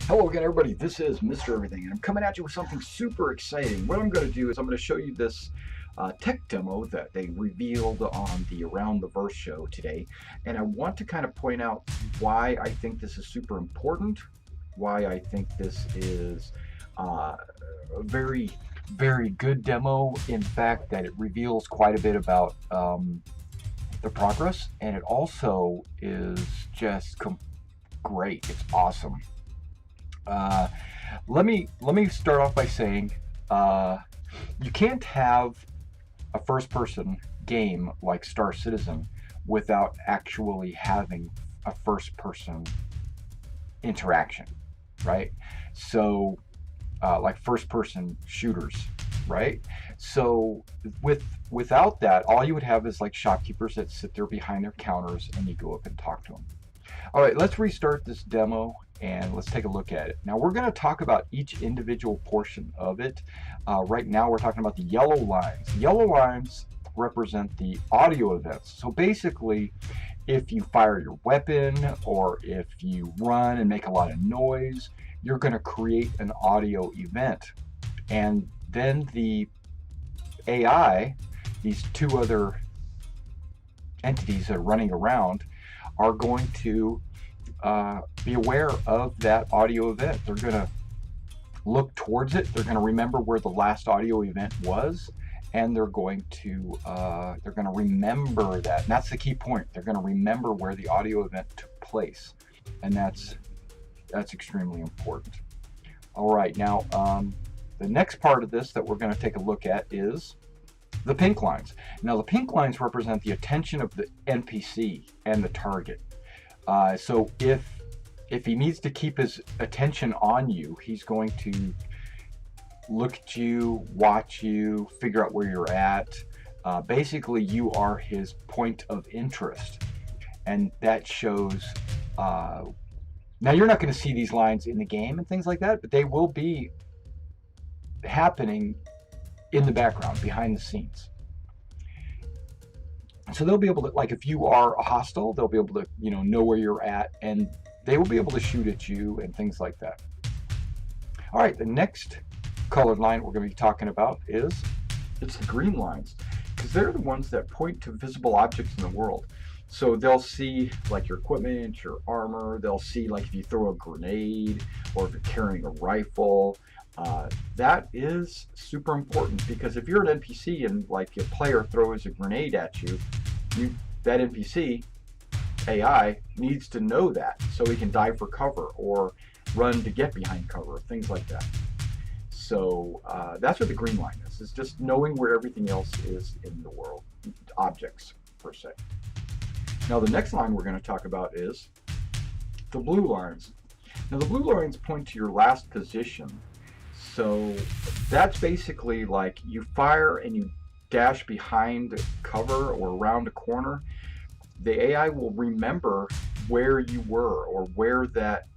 Hello again, everybody. This is Mr. Everything, and I'm coming at you with something super exciting. What I'm going to do is I'm going to show you this tech demo that they revealed on the Around the Verse show today, and I want to kind of point out why I think this is super important, why I think this is a very, very good demo. In fact, that it reveals quite a bit about the progress, and it also is just great. It's awesome. Uh, let me start off by saying uh, you can't have a first-person game like Star Citizen without actually having a first-person interaction, right? So, like first-person shooters, right? So, without that, all you would have is like shopkeepers that sit there behind their counters, and you go up and talk to them. All right, let's restart this demo and let's take a look at it. Now we're going to talk about each individual portion of it. Right now we're talking about the yellow lines. The yellow lines represent the audio events. So basically, if you fire your weapon or if you run and make a lot of noise, you're going to create an audio event. And then the AI, these two other entities that are running around, are going to be aware of that audio event. They're going to look towards it. They're going to remember where the last audio event was, and they're going to remember that. And that's the key point. They're going to remember where the audio event took place, and that's extremely important. All right, now the next part of this that we're going to take a look at is the pink lines. Now the pink lines represent the attention of the NPC and the target. So if he needs to keep his attention on you, he's going to look at you, watch you, figure out where you're at. Basically, you are his point of interest, and that shows. Now you're not going to see these lines in the game and things like that, but they will be happening in the background, behind the scenes. So they'll be able to, like, if you are a hostile, they'll be able to, know where you're at, and they will be able to shoot at you and things like that. All right, the next colored line we're going to be talking about is it's the green lines, because they're the ones that point to visible objects in the world. So they'll see like your equipment, your armor. They'll see like if you throw a grenade or if you're carrying a rifle. That is super important, because if you're an NPC and like a player throws a grenade at you, that NPC AI needs to know that so he can dive for cover or run to get behind cover, things like that. So that's what the green line is. It's just knowing where everything else is in the world, objects per se. Now the next line we're going to talk about is the blue lines. Now the blue lines point to your last position. So that's basically like you fire and you dash behind cover or around a corner. The AI will remember where you were or where that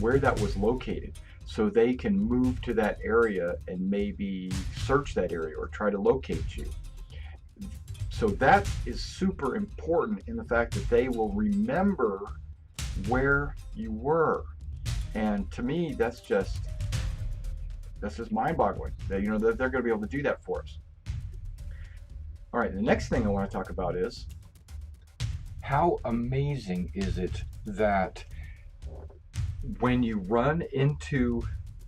was located, so they can move to that area and maybe search that area or try to locate you. So that is super important in the fact that they will remember where you were. And to me, that's just mind-boggling that that they're going to be able to do that for us. All right, the next thing I want to talk about is how amazing is it that when you run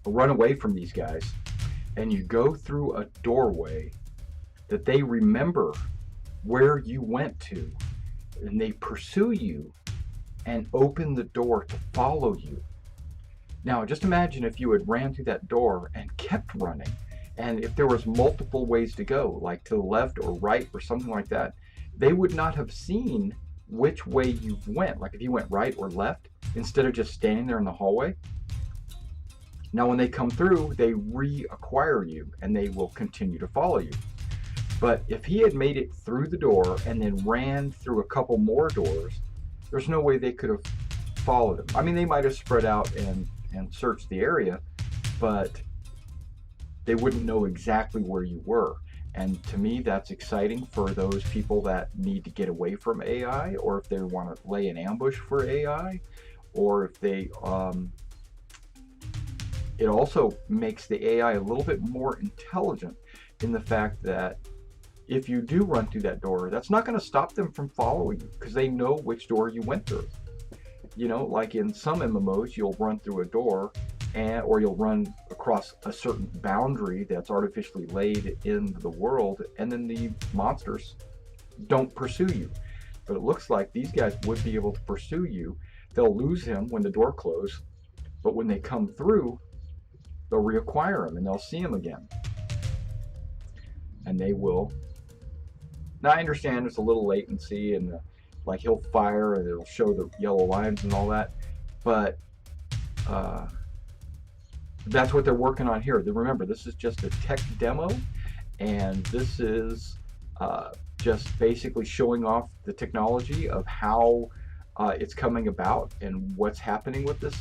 away from these guys and you go through a doorway, that they remember where you went to, and they pursue you and open the door to follow you. Now, just imagine if you had ran through that door and kept running, and if there was multiple ways to go, like to the left or right or something like that, they would not have seen which way you went, like if you went right or left, instead of just standing there in the hallway. Now, when they come through, they reacquire you, and they will continue to follow you. But if he had made it through the door and then ran through a couple more doors, there's no way they could have followed him. I mean, they might have spread out and searched the area, but they wouldn't know exactly where you were. And to me, that's exciting for those people that need to get away from AI, or if they want to lay an ambush for AI, or if they it also makes the AI a little bit more intelligent in the fact that if you do run through that door, that's not going to stop them from following you because they know which door you went through. You know, like in some MMOs, you'll run through a door or you'll run across a certain boundary that's artificially laid in the world, and then the monsters don't pursue you. But it looks like these guys would be able to pursue you. They'll lose him when the door closes, but when they come through, they'll reacquire him and they'll see him again. And they will. Now I understand there's a little latency and like he'll fire and it'll show the yellow lines and all that, but that's what they're working on here. Remember, this is just a tech demo, and this is just basically showing off the technology of how it's coming about and what's happening with this,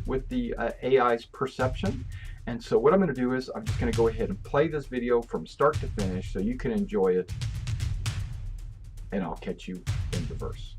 with the AI's perception. And so what I'm going to do is I'm just going to go ahead and play this video from start to finish so you can enjoy it, and I'll catch you in the verse.